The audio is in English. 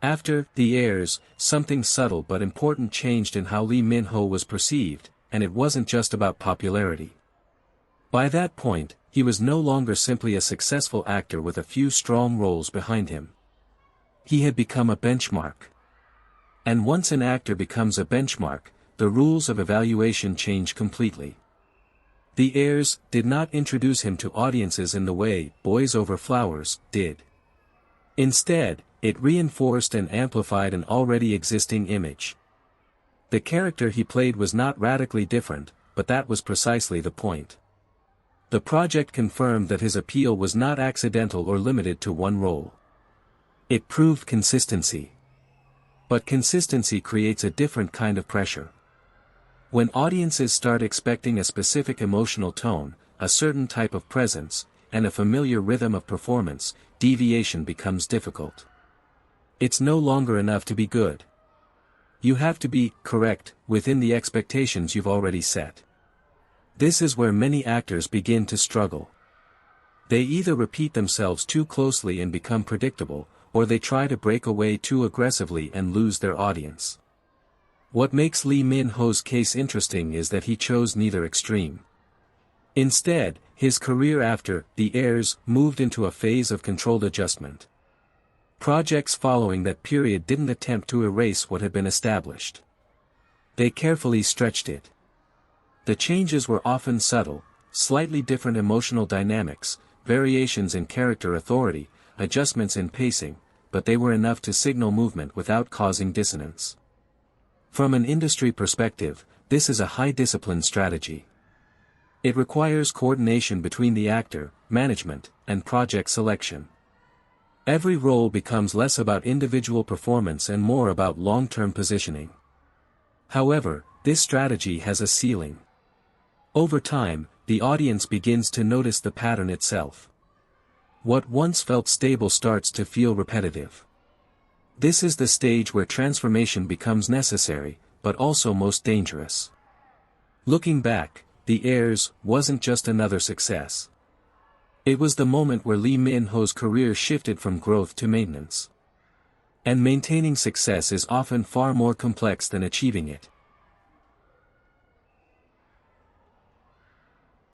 After The Heirs, something subtle but important changed in how Lee Min-ho was perceived, and it wasn't just about popularity. By that point, he was no longer simply a successful actor with a few strong roles behind him. He had become a benchmark. And once an actor becomes a benchmark, the rules of evaluation change completely. The Heirs did not introduce him to audiences in the way Boys Over Flowers did. Instead, it reinforced and amplified an already existing image. The character he played was not radically different, but that was precisely the point. The project confirmed that his appeal was not accidental or limited to one role. It proved consistency. But consistency creates a different kind of pressure. When audiences start expecting a specific emotional tone, a certain type of presence, and a familiar rhythm of performance, deviation becomes difficult. It's no longer enough to be good. You have to be correct within the expectations you've already set. This is where many actors begin to struggle. They either repeat themselves too closely and become predictable, or they try to break away too aggressively and lose their audience. What makes Lee Min-ho's case interesting is that he chose neither extreme. Instead, his career after The Heirs moved into a phase of controlled adjustment. Projects following that period didn't attempt to erase what had been established. They carefully stretched it. The changes were often subtle, slightly different emotional dynamics, variations in character authority, adjustments in pacing, but they were enough to signal movement without causing dissonance. From an industry perspective, this is a high-discipline strategy. It requires coordination between the actor, management, and project selection. Every role becomes less about individual performance and more about long-term positioning. However, this strategy has a ceiling. Over time, the audience begins to notice the pattern itself. What once felt stable starts to feel repetitive. This is the stage where transformation becomes necessary, but also most dangerous. Looking back, The Heirs wasn't just another success. It was the moment where Lee Min-ho's career shifted from growth to maintenance. And maintaining success is often far more complex than achieving it.